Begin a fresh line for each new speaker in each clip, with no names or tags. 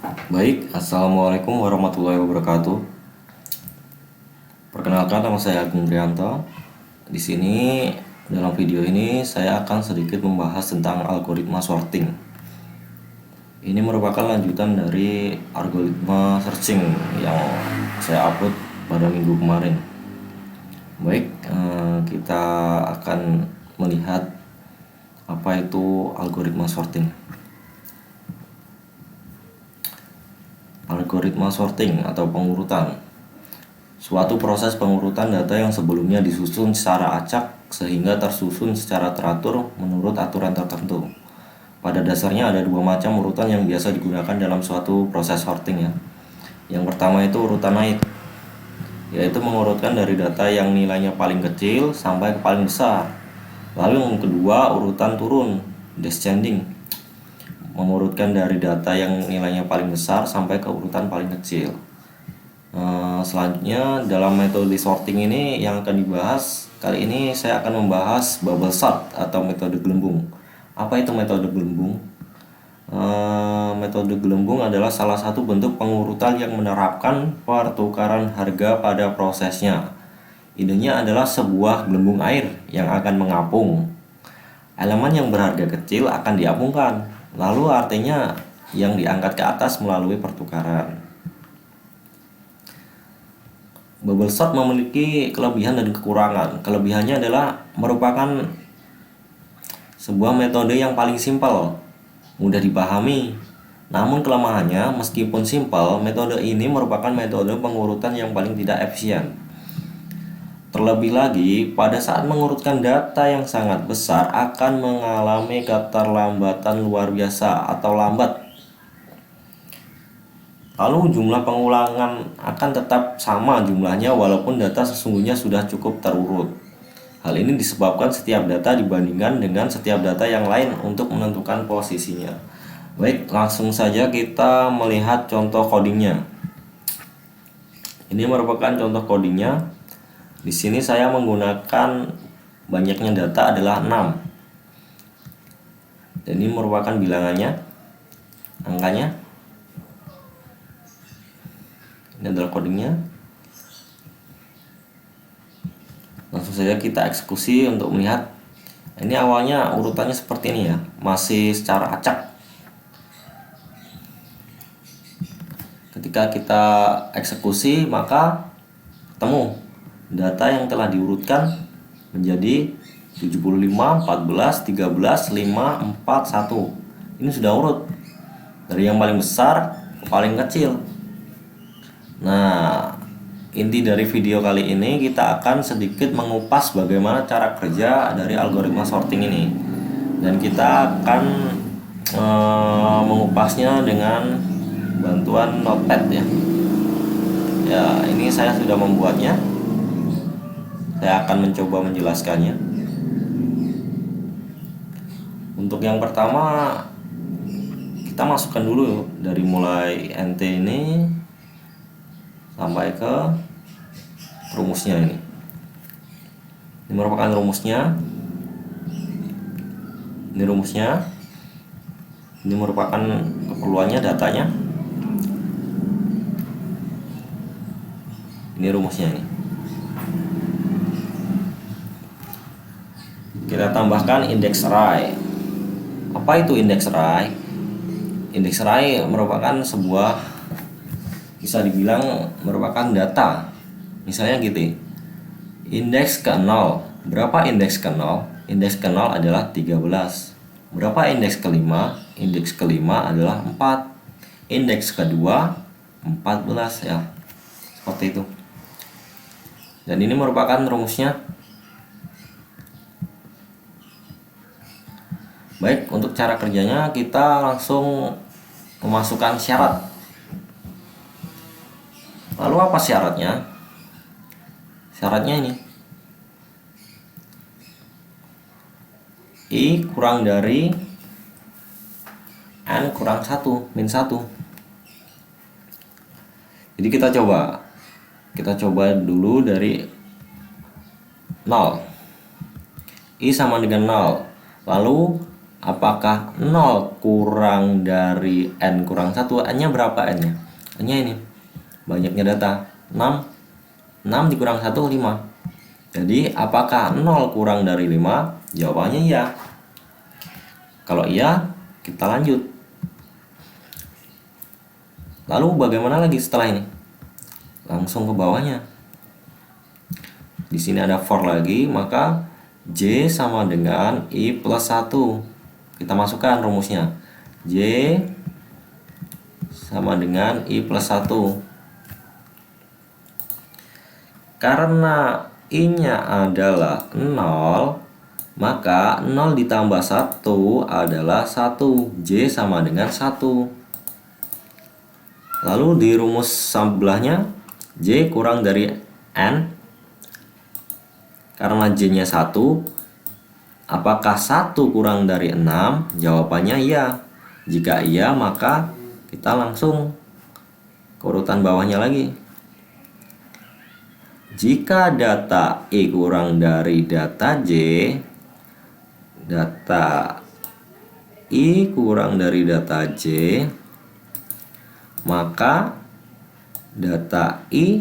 Baik, Assalamualaikum warahmatullahi wabarakatuh. Perkenalkan, nama saya Agung Prianto. Di sini dalam video ini saya akan sedikit membahas tentang algoritma sorting. Ini merupakan lanjutan dari algoritma searching yang saya upload pada minggu kemarin. Baik, kita akan melihat apa itu algoritma sorting. Algoritma sorting atau pengurutan, suatu proses pengurutan data yang sebelumnya disusun secara acak sehingga tersusun secara teratur menurut aturan tertentu. Pada dasarnya ada dua macam urutan yang biasa digunakan dalam suatu proses sorting ya. Yang pertama itu urutan naik, yaitu mengurutkan dari data yang nilainya paling kecil sampai ke paling besar. Lalu yang kedua urutan turun, descending, mengurutkan dari data yang nilainya paling besar sampai ke urutan paling kecil. Selanjutnya dalam metode sorting ini yang akan dibahas kali ini, saya akan membahas bubble sort atau metode gelembung. Apa itu metode gelembung? Metode gelembung adalah salah satu bentuk pengurutan yang menerapkan pertukaran harga pada prosesnya. Idenya adalah sebuah gelembung air yang akan mengapung. Elemen yang berharga kecil akan diapungkan, lalu artinya yang diangkat ke atas melalui pertukaran. Bubble sort memiliki kelebihan dan kekurangan. Kelebihannya adalah merupakan sebuah metode yang paling simpel, mudah dipahami. Namun kelemahannya, meskipun simpel, metode ini merupakan metode pengurutan yang paling tidak efisien. Terlebih lagi, pada saat mengurutkan data yang sangat besar akan mengalami keterlambatan luar biasa atau lambat. Lalu jumlah pengulangan akan tetap sama jumlahnya walaupun data sesungguhnya sudah cukup terurut. Hal ini disebabkan setiap data dibandingkan dengan setiap data yang lain untuk menentukan posisinya. Baik, langsung saja kita melihat contoh codingnya. Ini merupakan contoh codingnya. Di sini saya menggunakan banyaknya data adalah 6. Dan ini merupakan bilangannya, angkanya. Ini adalah codingnya. Langsung saja kita eksekusi untuk melihat. Ini awalnya urutannya seperti ini ya, masih secara acak. Ketika kita eksekusi maka ketemu data yang telah diurutkan menjadi 75, 14, 13, 5, 4, 1. Ini sudah urut dari yang paling besar ke paling kecil. Nah, inti dari video kali ini kita akan sedikit mengupas bagaimana cara kerja dari algoritma sorting ini. Dan kita akan mengupasnya dengan bantuan notepad ya. Ya, ini saya sudah membuatnya. Saya akan mencoba menjelaskannya. Untuk yang pertama, kita masukkan dulu dari mulai NT ini sampai ke rumusnya ini. Ini merupakan rumusnya. Ini rumusnya. Ini merupakan keperluannya, datanya. Ini rumusnya ini. Kita tambahkan indeks array. Apa itu indeks array? Indeks array merupakan sebuah, bisa dibilang merupakan data. Misalnya gitu. Indeks ke 0. Berapa indeks ke 0? Indeks ke 0 adalah 13. Berapa indeks ke 5? Indeks ke 5 adalah 4. Indeks kedua 14 ya. Seperti itu. Dan ini merupakan rumusnya. Baik, untuk cara kerjanya kita langsung memasukkan syarat. Lalu apa syaratnya? Syaratnya ini. I kurang dari N kurang 1, min 1. Jadi kita coba. Kita coba dulu dari 0. I sama dengan 0. Lalu Apakah 0 kurang dari N kurang 1? N-nya berapa N-nya? N-nya ini. Banyaknya data. 6. 6 dikurang 1, 5. Jadi, apakah 0 kurang dari 5? Jawabannya iya. Kalau iya, kita lanjut. Lalu bagaimana lagi setelah ini? Langsung ke bawahnya. Di sini ada for lagi, maka J sama dengan I plus 1. Kita masukkan rumusnya. J sama dengan I plus 1. Karena I-nya adalah 0, maka 0 ditambah 1 adalah 1. J sama dengan 1. Lalu di rumus sebelahnya, J kurang dari N. Karena J-nya 1, apakah 1 kurang dari 6? Jawabannya iya. Jika iya, maka kita langsung ke urutan bawahnya lagi. Jika data I kurang dari data J, data I kurang dari data J, maka data I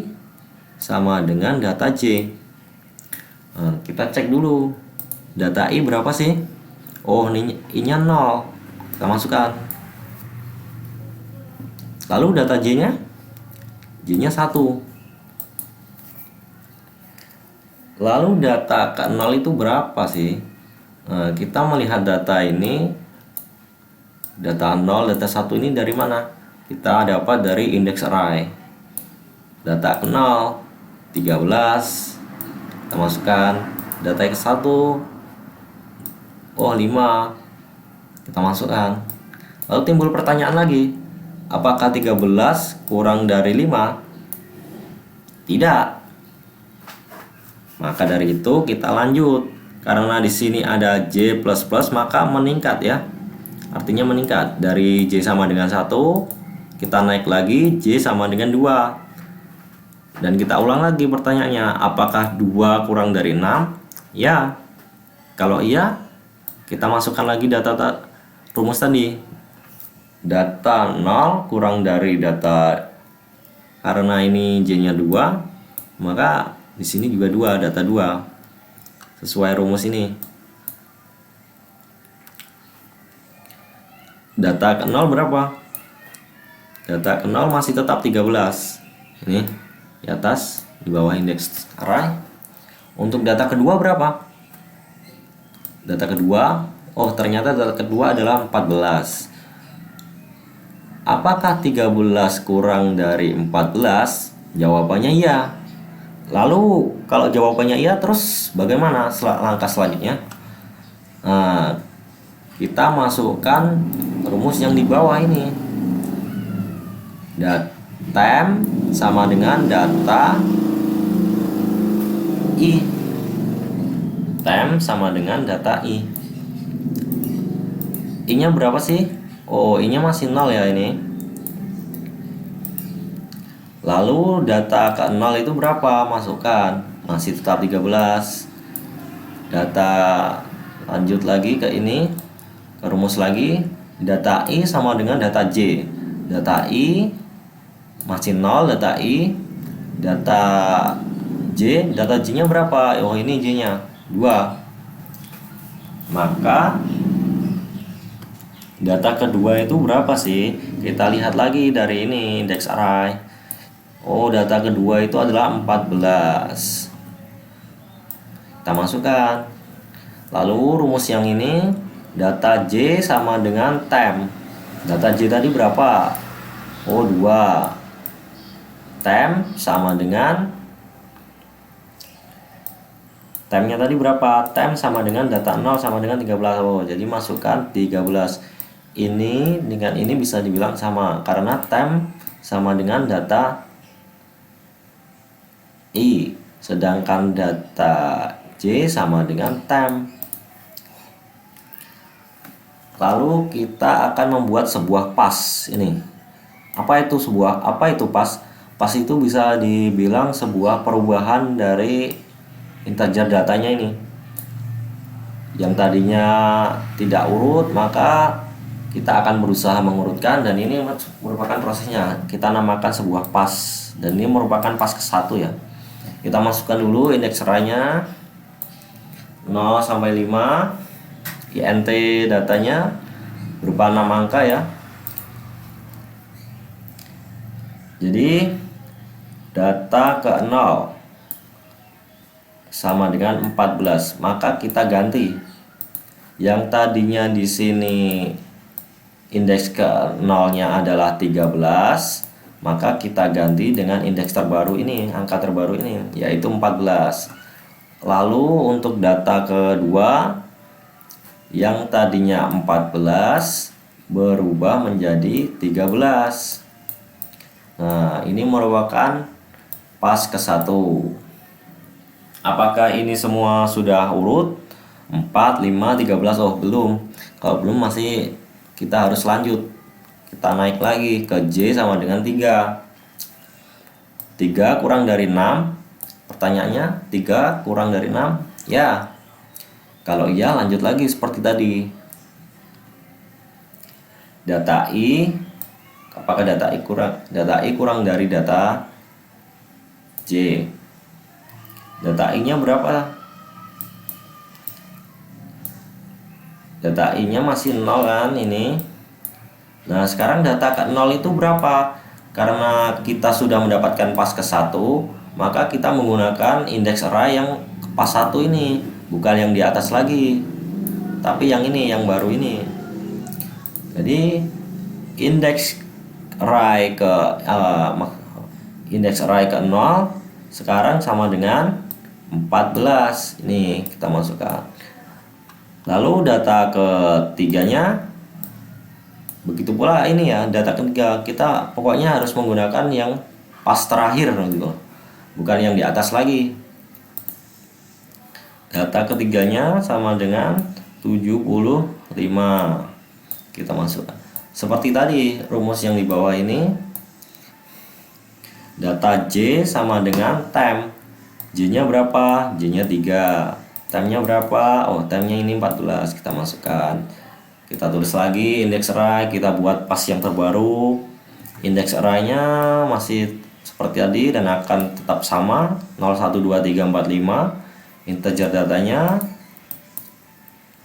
sama dengan data J. Nah, kita cek dulu. Data I berapa sih? Oh, ini I-nya 0. Kita masukkan. Lalu data J-nya? J-nya 1. Lalu data ke 0 itu berapa sih? Nah, kita melihat data ini. Data 0, data 1 ini dari mana? Kita dapat dari index array. Data ke 0, 13. Kita masukkan. Data ke 1, oh 5. Kita masukkan. Lalu timbul pertanyaan lagi. Apakah 13 kurang dari 5? Tidak. Maka dari itu kita lanjut. Karena di sini ada J++, maka meningkat ya. Artinya meningkat. Dari J sama dengan 1, kita naik lagi J sama dengan 2. Dan kita ulang lagi pertanyaannya, apakah 2 kurang dari 6? Ya. Kalau iya, kita masukkan lagi data rumus tadi. Data 0 kurang dari data, karena ini J-nya 2, maka di sini juga 2, data 2. Sesuai rumus ini. Data ke 0 berapa? Data ke 0 masih tetap 13. Ini di atas, di bawah indeks array. Untuk data kedua berapa? Data kedua, oh ternyata data kedua adalah 14. Apakah 13 kurang dari 14? Jawabannya iya. Lalu kalau jawabannya iya, terus bagaimana langkah selanjutnya? Nah, kita masukkan rumus yang di bawah ini. Tem sama dengan data I. Tem sama dengan data I. I-nya berapa sih? Oh, I-nya masih 0 ya ini. Lalu data ke 0 itu berapa? Masukkan. Masih tetap 13. Data lanjut lagi ke ini. Ke rumus lagi. Data I sama dengan data J. Data I masih 0, data I. Data J, data J-nya berapa? Oh, ini J-nya 2. Maka data kedua itu berapa sih? Kita lihat lagi dari ini index array. Oh, data kedua itu adalah 14. Kita masukkan. Lalu rumus yang ini, data J sama dengan tem. Data J tadi berapa? Oh, 2. Tem sama dengan, temnya tadi berapa? Tem sama dengan data 0 sama dengan 13. Oh, jadi masukkan 13. Ini dengan ini bisa dibilang sama, karena tem sama dengan data I, sedangkan data J sama dengan tem. Lalu kita akan membuat sebuah pas ini. Apa itu pas? Pas itu bisa dibilang sebuah perubahan dari integer datanya ini. yang tadinya tidak urut, maka kita akan berusaha mengurutkan, dan ini merupakan prosesnya. Kita namakan sebuah pas, dan ini merupakan pas ke-1 ya. Kita masukkan dulu indeks array-nya 0 sampai 5. INT datanya berupa 6 angka ya. Jadi data ke 0 sama dengan 14, maka kita ganti. Yang tadinya di sini indeks ke 0-nya adalah 13, maka kita ganti dengan indeks terbaru ini, angka terbaru ini, yaitu 14. Lalu untuk data kedua, yang tadinya 14 berubah menjadi 13. Nah, ini merupakan pas ke-1. Apakah ini semua sudah urut? 4, 5, 13? Oh, belum. Kalau belum, masih kita harus lanjut. Kita naik lagi ke J sama dengan 3. 3 kurang dari 6. Pertanyaannya, 3 kurang dari 6? Ya. Kalau iya, lanjut lagi seperti tadi. Data I, apakah data I kurang dari data J? Data I-nya berapa? Data I-nya masih 0 kan ini. Nah, sekarang data ke 0 itu berapa? Karena kita sudah mendapatkan pas ke-1, maka kita menggunakan indeks array yang pas 1 ini, bukan yang di atas lagi, tapi yang ini, yang baru ini. Jadi indeks array ke 0 sekarang sama dengan 14. Ini kita masukkan. Lalu data ketiganya begitu pula ini ya, data ketiga kita pokoknya harus menggunakan yang pas terakhir gitu, bukan yang di atas lagi. Data ketiganya sama dengan 75. Kita masukkan seperti tadi rumus yang di bawah ini. Data J sama dengan time. J-nya berapa? J-nya 3. Time-nya berapa? Oh, time-nya ini 14. Kita masukkan. Kita tulis lagi indeks array, kita buat pas yang terbaru. Indeks array-nya masih seperti tadi dan akan tetap sama 0, 1, 2, 3, 4, 5. Integer datanya.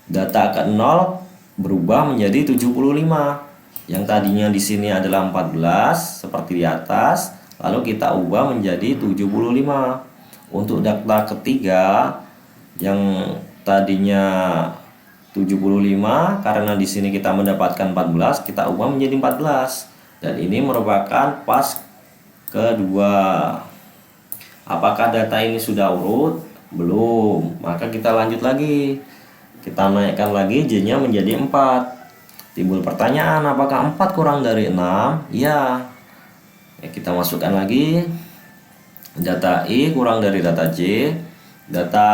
Data ke 0 berubah menjadi 75. Yang tadinya di sini adalah 14 seperti di atas, lalu kita ubah menjadi 75. Untuk data ketiga yang tadinya 75, karena di sini kita mendapatkan 14, kita ubah menjadi 14. Dan ini merupakan pas kedua. Apakah data ini sudah urut? Belum. Maka kita lanjut lagi. Kita naikkan lagi J-nya menjadi 4. Timbul pertanyaan, apakah 4 kurang dari 6? Ya. Kita masukkan lagi. Data I kurang dari data J. Data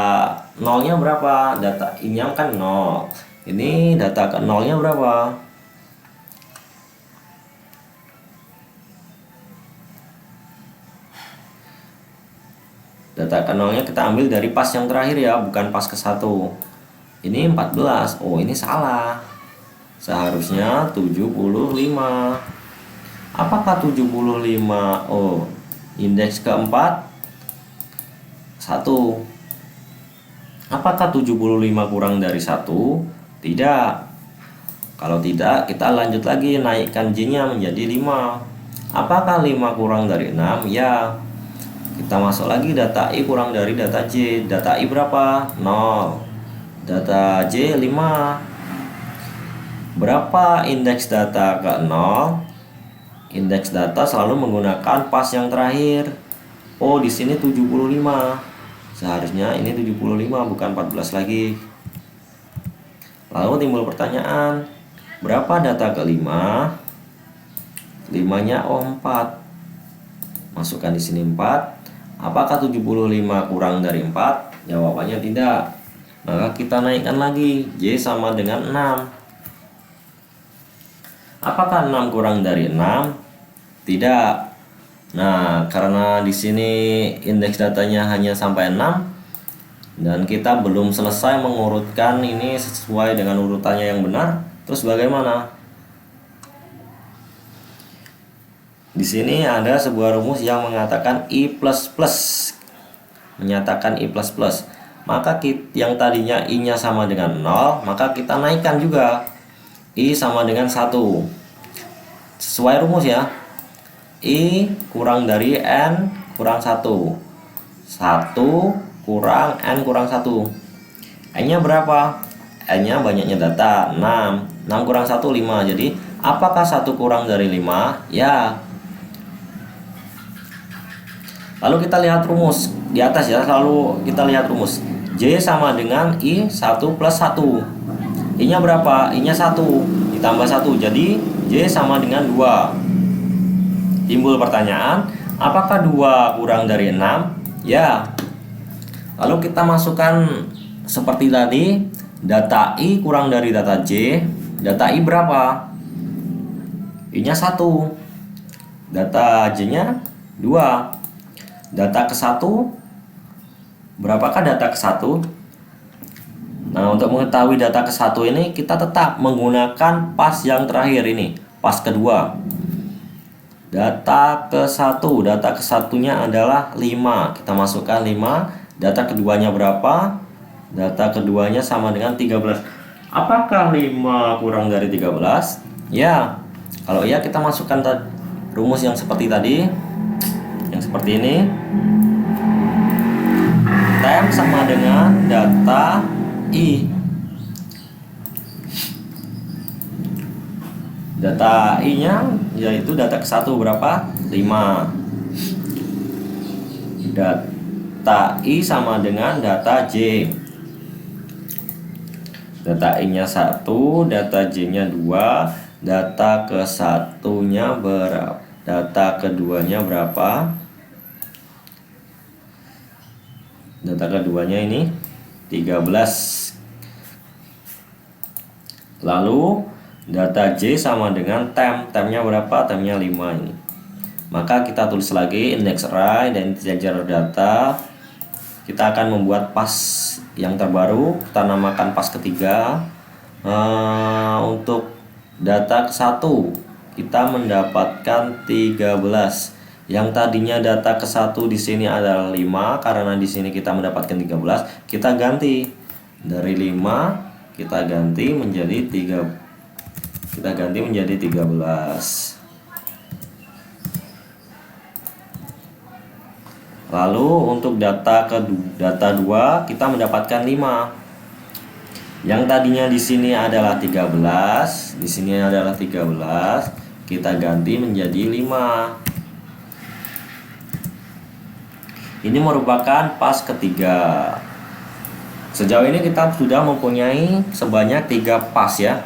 0-nya berapa? Data I-nya kan 0. Ini data ke 0-nya berapa? Data ke 0-nya kita ambil dari pas yang terakhir ya, bukan pas ke-1. Ini 14. Oh, ini salah. Seharusnya 75. Apakah 75? Oh, indeks keempat 1. Apakah 75 kurang dari 1? Tidak. Kalau tidak, kita lanjut lagi, naikkan J-nya menjadi 5. Apakah 5 kurang dari 6? Ya. Kita masuk lagi, data I kurang dari data J. Data I berapa? 0. Data J 5. Berapa indeks data ke 0? Indeks data selalu menggunakan pas yang terakhir. Oh, di sini 75. Seharusnya ini 75, bukan 14 lagi. Lalu timbul pertanyaan, berapa data ke 5? 5-nya 4. Masukkan di sini 4. Apakah 75 kurang dari 4? Jawabannya tidak. Maka kita naikkan lagi, J sama dengan 6. Apakah 6 kurang dari 6? Tidak. Nah, karena di sini indeks datanya hanya sampai 6, Dan kita belum selesai mengurutkan ini sesuai dengan urutannya yang benar. Terus bagaimana? Di sini ada sebuah rumus yang mengatakan I++. Menyatakan I++. Maka yang tadinya I-nya sama dengan 0, maka kita naikkan juga. I sama dengan 1. Sesuai rumus ya. I kurang dari N kurang 1. 1 kurang N kurang 1. N-nya berapa? N-nya banyaknya data, 6. 6 kurang 1, 5. Jadi, apakah 1 kurang dari 5? Ya. Lalu kita lihat rumus di atas ya, lalu kita lihat rumus. J sama dengan I 1 plus 1. I-nya berapa? I-nya 1 ditambah 1. Jadi J sama dengan 2. Timbul pertanyaan, apakah 2 kurang dari 6? Ya. Lalu kita masukkan seperti tadi, data I kurang dari data J. Data I berapa? I-nya 1. Data J-nya 2. Data ke-1, berapakah data ke-1? Nah, untuk mengetahui data ke-1 ini, kita tetap menggunakan pas yang terakhir ini, pas kedua. Data ke-1nya adalah 5. Kita masukkan 5. Data keduanya berapa? Data keduanya sama dengan 13. Apakah 5 kurang dari 13? Ya. Kalau iya, kita masukkan rumus yang seperti tadi. Yang seperti ini. Tem sama dengan data I. Data I-nya yaitu data ke-1 berapa? 5. Data I sama dengan data J. Data I-nya 1, data J-nya 2. Data ke-1-nya berapa? Data keduanya berapa? Data keduanya ini 13. Lalu data J sama dengan temnya berapa? Temnya 5 ini. Maka kita tulis lagi index array dan integer data. Kita akan membuat pas yang terbaru, kita namakan pas ketiga. Untuk data ke-1 kita mendapatkan 13. Yang tadinya data ke-1 di sini adalah 5, karena di sini kita mendapatkan 13, kita ganti dari 5 kita ganti menjadi 13. Lalu untuk data 2 kita mendapatkan 5. Yang tadinya di sini adalah 13, di sini adalah 13, kita ganti menjadi 5. Ini merupakan pas ketiga. Sejauh ini kita sudah mempunyai sebanyak 3 pas ya.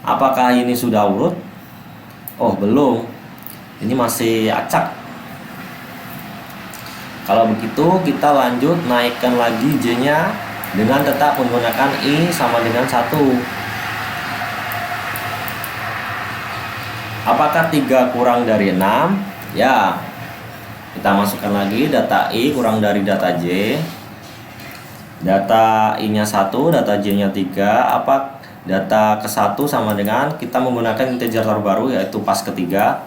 Apakah ini sudah urut? Oh, belum. Ini masih acak. Kalau begitu kita lanjut naikkan lagi J-nya dengan tetap menggunakan I sama dengan 1. Apakah 3 kurang dari 6? Ya. Kita masukkan lagi data I kurang dari data J. Data I-nya 1, data J-nya 3. Apa data ke-1 sama dengan kita menggunakan integer terbaru yaitu pas ketiga.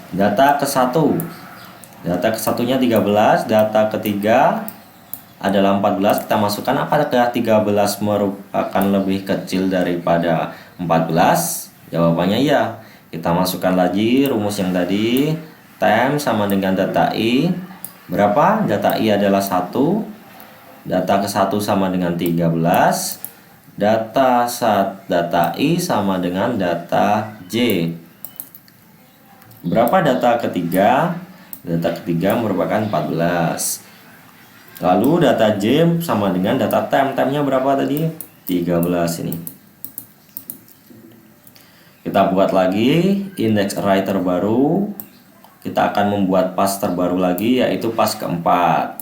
Data ke-1. Data ke-1-nya 13, data ketiga adalah 14. Kita masukkan, apakah 13 merupakan lebih kecil daripada 14? Jawabannya iya. Kita masukkan lagi rumus yang tadi. Tem sama dengan data I. Berapa? Data I adalah 1. Data ke-1 sama dengan 13. Data I sama dengan data J. Berapa data ketiga? Data ketiga merupakan 14. Lalu data J sama dengan data temnya berapa tadi? 13 ini. Kita buat lagi index array terbaru. Kita akan membuat pas terbaru lagi, yaitu pas keempat.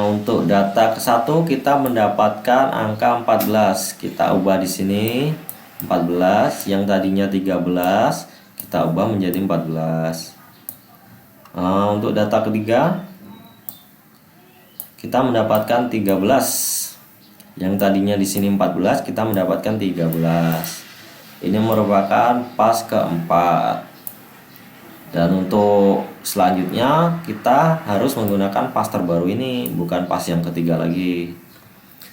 Untuk data ke-1 kita mendapatkan angka 14. Kita ubah di sini 14, yang tadinya 13 kita ubah menjadi 14. Untuk data ketiga kita mendapatkan 13. Yang tadinya di sini 14, kita mendapatkan 13. Ini merupakan pas keempat. Dan untuk selanjutnya kita harus menggunakan pas terbaru ini, bukan pas yang ketiga lagi.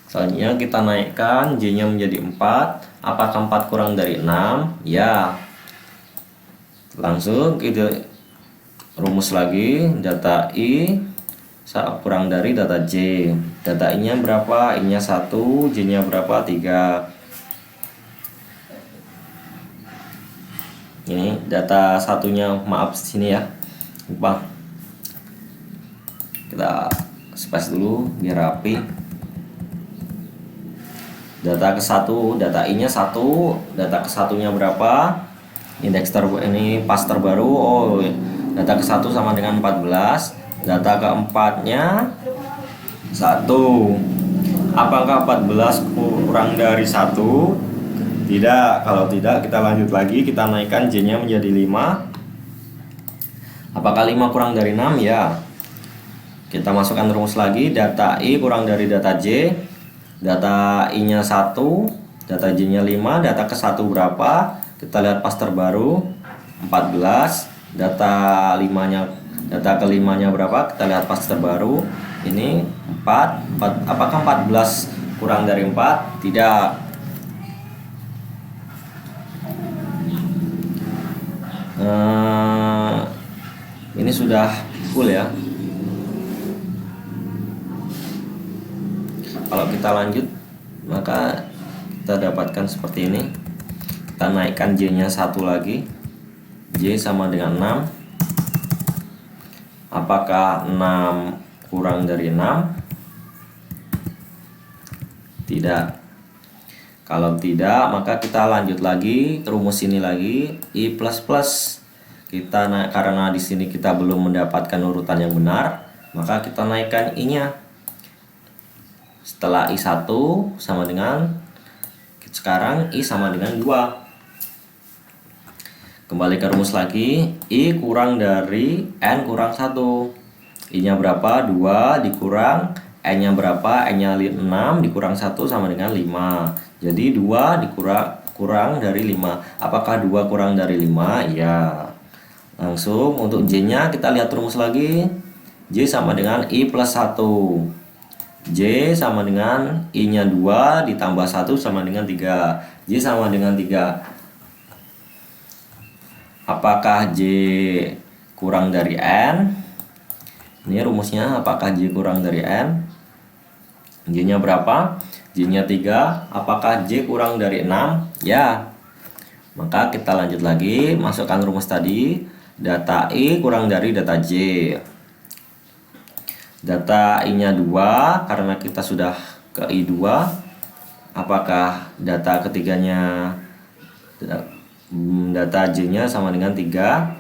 Selanjutnya kita naikkan J nya menjadi 4. Apakah 4 kurang dari 6? Ya. Langsung kita rumus lagi, data I kurang dari data J. Data I nya berapa? I nya 1, J nya berapa? 3. Ini data satunya, maaf sini ya, lupa. Kita space dulu biar rapi. Data ke 1, data I nya 1, data ke satunya berapa? Indeks ini pas terbaru. Oh, data ke 1 sama dengan 14. Data keempatnya 1. Apakah 14 kurang dari 1? Tidak. Kalau tidak, kita lanjut lagi, kita naikkan J nya menjadi 5. Apakah 5 kurang dari 6? Ya. Kita masukkan rumus lagi, data I kurang dari data J. Data I nya 1, data J nya 5. Data ke 1 berapa? Kita lihat pas terbaru 14. Data ke 5 nya berapa? Kita lihat pas terbaru. Ini 4. Apakah 14 kurang dari 4? Tidak. Ini sudah full ya. Kalau kita lanjut, maka kita dapatkan seperti ini. Kita naikkan J nya 1 lagi. J sama dengan 6. Apakah 6 kurang dari 6? Tidak. Kalau tidak, maka kita lanjut lagi ke rumus ini lagi, I++. Karena di sini kita belum mendapatkan urutan yang benar, maka kita naikkan I-nya. Setelah I1 sama dengan, sekarang I sama dengan 2. Kembali ke rumus lagi, I kurang dari N kurang 1. I-nya berapa? 2 dikurang N-nya berapa? N-nya 6 dikurang 1 sama dengan 5. Jadi 2 kurang dari 5. Apakah 2 kurang dari 5? Ya. Langsung untuk J nya kita lihat rumus lagi. J sama dengan I plus 1. J sama dengan I nya 2 ditambah 1 sama dengan 3. J sama dengan 3. Apakah J kurang dari N? Ini rumusnya, apakah J kurang dari N? J nya berapa? J nya 3. Apakah J kurang dari 6? Ya. Maka kita lanjut lagi, masukkan rumus tadi. Data I kurang dari data J. Data I nya 2, karena kita sudah ke I2. Apakah data ketiganya, data J nya sama dengan 3?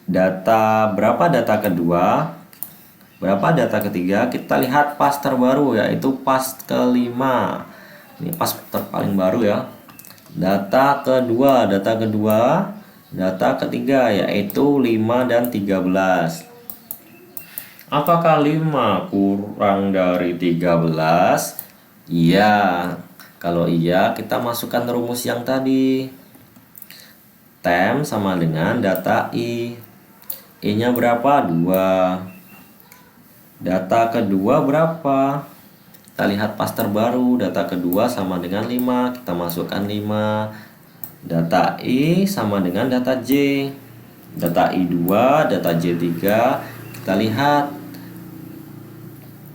Data berapa data kedua? Berapa data ketiga? Kita lihat pas terbaru, yaitu pas kelima. Ini pas paling baru ya. Data kedua, data ketiga, yaitu 5 dan 13. Apakah 5 kurang dari 13? Iya. Kalau iya, kita masukkan rumus yang tadi. Tem sama dengan data I. I nya berapa? 2. Data kedua berapa? Kita lihat pas terbaru, data kedua sama dengan 5. Kita masukkan 5. Data I sama dengan data J. Data I 2, data J 3. Kita lihat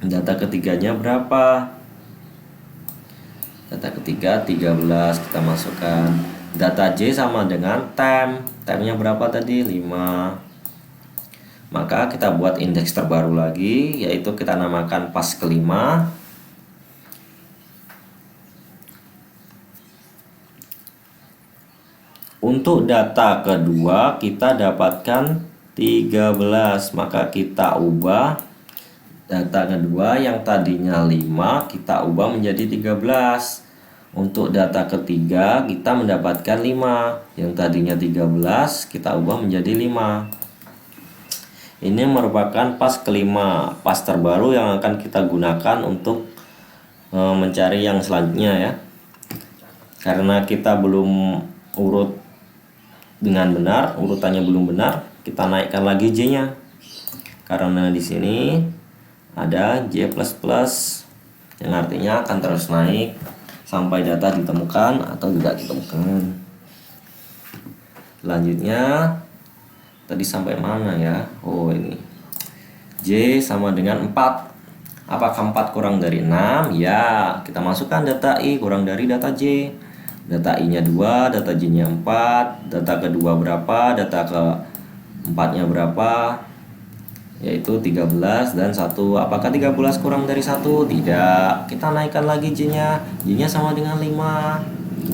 data ketiganya berapa? Data ketiga 13. Kita masukkan. Data J sama dengan tem. Temnya berapa tadi? 5. Maka kita buat indeks terbaru lagi, yaitu kita namakan pas kelima. Untuk data kedua kita dapatkan 13. Maka kita ubah data kedua yang tadinya 5, kita ubah menjadi 13. Untuk data ketiga kita mendapatkan 5. Yang tadinya 13 kita ubah menjadi 5. Ini merupakan pas kelima, pas terbaru yang akan kita gunakan untuk mencari yang selanjutnya ya. Karena kita belum urut dengan benar, urutannya belum benar, kita naikkan lagi J-nya. Karena di sini ada J++, yang artinya akan terus naik sampai data ditemukan atau tidak ditemukan. Selanjutnya tadi sampai mana ya? Oh, ini J sama dengan 4. Apakah 4 kurang dari 6? Ya, kita masukkan data I kurang dari data J. Data I nya 2, data J nya 4. Data kedua berapa? Data ke 4 nya berapa? Yaitu 13 dan 1. Apakah 13 kurang dari 1? Tidak. Kita naikkan lagi J nya. J nya sama dengan 5.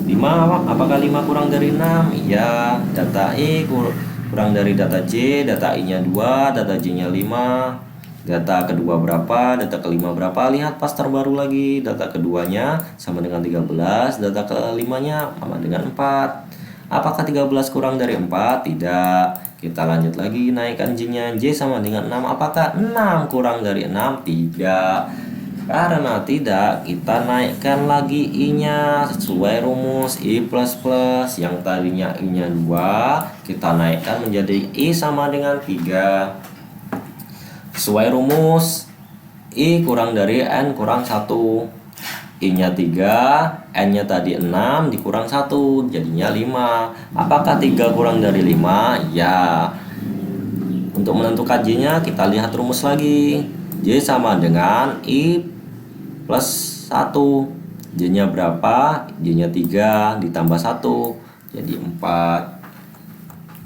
5, apakah 5 kurang dari 6? Iya. Data I kurang dari data J. Data I nya 2, data J nya 5. Data kedua berapa, data kelima berapa, lihat pas terbaru lagi. Data keduanya sama dengan 13, data kelimanya sama dengan 4. Apakah 13 kurang dari 4? Tidak. Kita lanjut lagi, naikkan J-nya. J sama dengan 6. Apakah 6 kurang dari 6? Tidak. Karena tidak, kita naikkan lagi I-nya sesuai rumus I++. Yang tadinya I-nya 2, kita naikkan menjadi I sama dengan 3. Sesuai rumus I kurang dari N kurang 1. I nya 3, N nya tadi 6 dikurang 1, jadinya 5. Apakah 3 kurang dari 5? Ya. Untuk menentukan J nya kita lihat rumus lagi. J sama dengan I plus 1. J nya berapa? J nya 3 ditambah 1, jadi 4.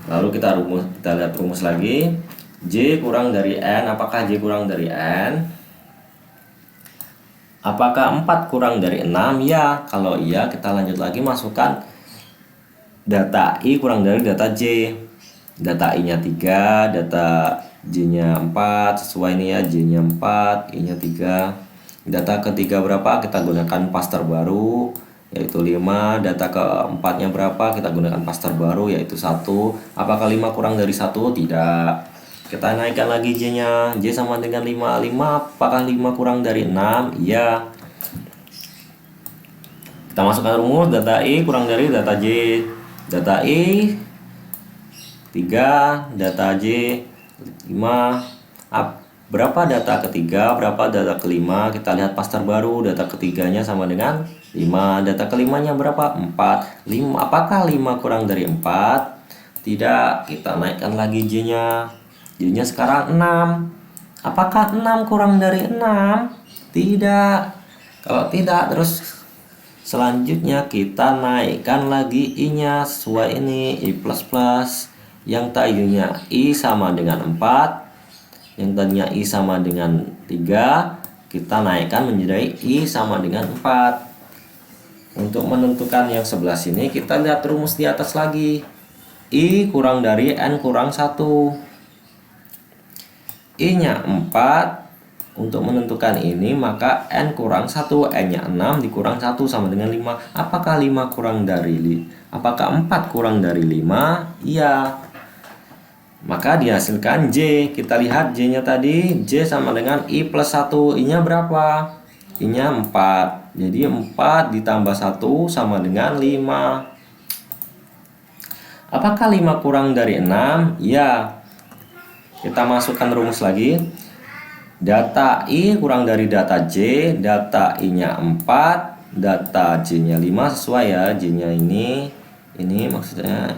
Lalu kita lihat rumus lagi. J kurang dari N. Apakah J kurang dari N? Apakah 4 kurang dari 6? Ya. Kalau iya, kita lanjut lagi masukkan data I kurang dari data J. Data I nya 3, data J nya 4. Sesuai nih ya, J nya 4, I nya 3. Data ketiga berapa? Kita gunakan pas terbaru, yaitu 5. Data keempatnya berapa? Kita gunakan pas terbaru, yaitu 1. Apakah 5 kurang dari 1? Tidak. Kita naikkan lagi J-nya. J sama dengan 5. 5, apakah 5 kurang dari 6? Iya. Kita masukkan rumus data I kurang dari data J. Data I 3, data J 5. Berapa data ketiga, berapa data kelima? Kita lihat pas terbaru. Data ketiganya sama dengan 5. Data kelimanya berapa? 4. 5, apakah 5 kurang dari 4? Tidak. Kita naikkan lagi J-nya. J-nya sekarang 6. Apakah 6 kurang dari 6? Tidak. Kalau tidak, terus selanjutnya kita naikkan lagi I-nya sesuai ini, I++. Yang tadinya I sama dengan 4, yang tadinya I sama dengan 3, kita naikkan menjadi I sama dengan 4. Untuk menentukan yang sebelah sini, kita lihat rumus di atas lagi. I kurang dari N kurang 1. I nya 4. Untuk menentukan ini, maka N kurang 1. N nya 6 dikurang 1 sama dengan 5. Apakah 5 kurang dari Apakah 4 kurang dari 5? Iya. Maka dihasilkan J. Kita lihat J nya tadi, J sama dengan I plus 1. I nya berapa? I nya 4. Jadi 4 ditambah 1 sama dengan 5. Apakah 5 kurang dari 6? Ya. Kita masukkan rumus lagi. Data I kurang dari data J. Data I nya 4, data J nya 5. Sesuai ya, J nya ini maksudnya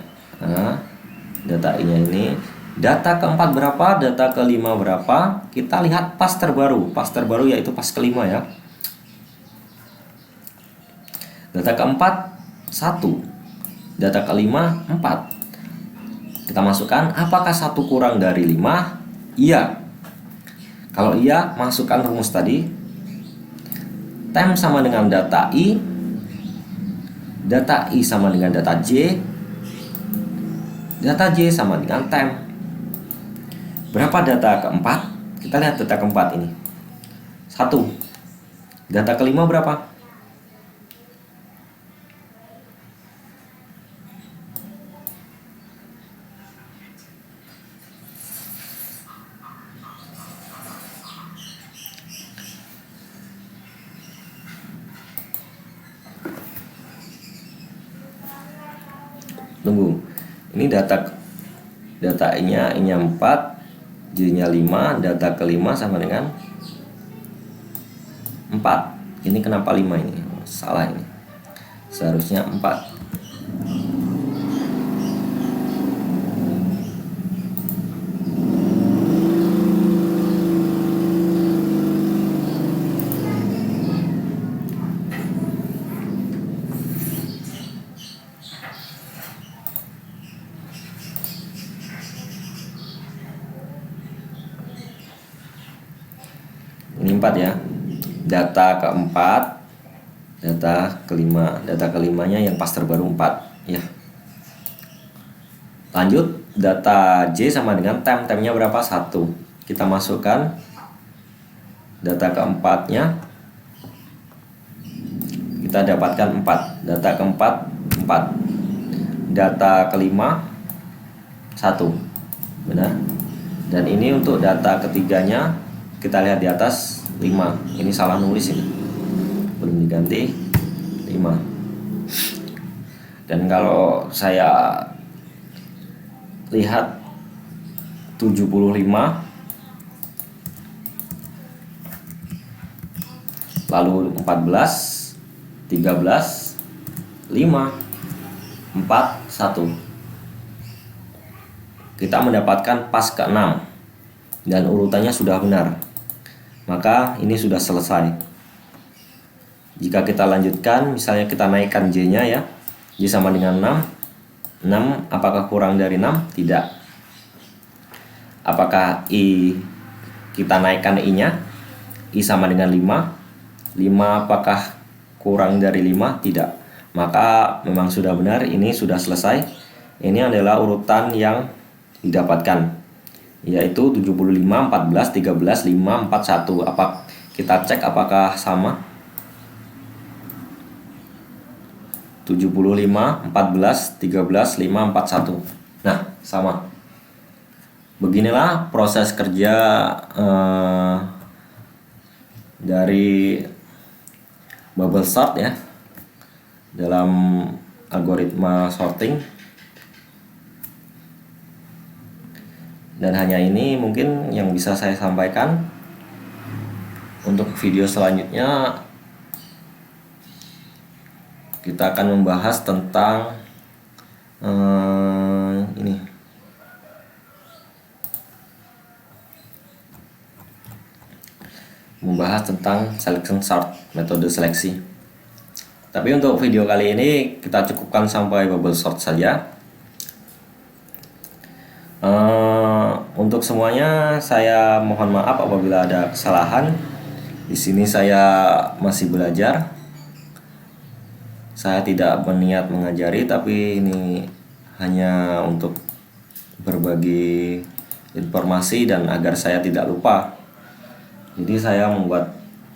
data I nya ini. Data keempat berapa? Data kelima berapa? Kita lihat pas terbaru. Pas terbaru yaitu pas kelima ya. Data keempat 1, data kelima 4. Kita masukkan, apakah 1 kurang dari 5? Iya. Kalau iya, masukkan rumus tadi. Temp sama dengan data I. Data I sama dengan data J. Data J sama dengan temp. Berapa data keempat? Kita lihat data keempat ini. 1. Data kelima berapa? Tunggu. Ini data I-nya 4, J-nya 5, data kelima sama dengan 4. Ini kenapa 5 ini? Salah ini. Seharusnya 4. Ini 4 ya. Data keempat, data kelima. Data kelimanya yang pas terbaru 4 ya. Lanjut, data J sama dengan temnya berapa? 1. Kita masukkan data keempatnya. Kita dapatkan 4. Data keempat 4. Data kelima 1. Benar. Dan ini untuk data ketiganya, kita lihat di atas 5. Ini salah nulis ini. Belum diganti 5. Dan kalau saya lihat 75, lalu 14, 13, 5, 4, 1. Kita mendapatkan pas ke 6 dan urutannya sudah benar. Maka ini sudah selesai. Jika kita lanjutkan, misalnya kita naikkan J-nya ya. J sama dengan 6. 6 apakah kurang dari 6? Tidak. Apakah I kita naikkan I-nya? I sama dengan 5. 5 apakah kurang dari 5? Tidak. Maka memang sudah benar, ini sudah selesai. Ini adalah urutan yang didapatkan, yaitu 75, 14, 13, 5, 4, 1. Kita cek apakah sama? 75, 14, 13, 5, 4, 1. Nah, sama. Beginilah proses kerja dari bubble sort ya dalam algoritma sorting. Dan hanya ini mungkin yang bisa saya sampaikan. Untuk video selanjutnya kita akan membahas tentang ini. Membahas tentang selection sort, metode seleksi. Tapi untuk video kali ini kita cukupkan sampai bubble sort saja. Untuk semuanya saya mohon maaf apabila ada kesalahan. Di sini saya masih belajar. Saya tidak berniat mengajari, tapi ini hanya untuk berbagi informasi dan agar saya tidak lupa. Jadi saya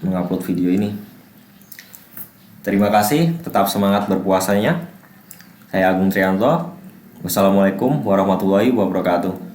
mengupload video ini. Terima kasih, tetap semangat berpuasanya. Saya Agung Trianto. Wassalamualaikum warahmatullahi wabarakatuh.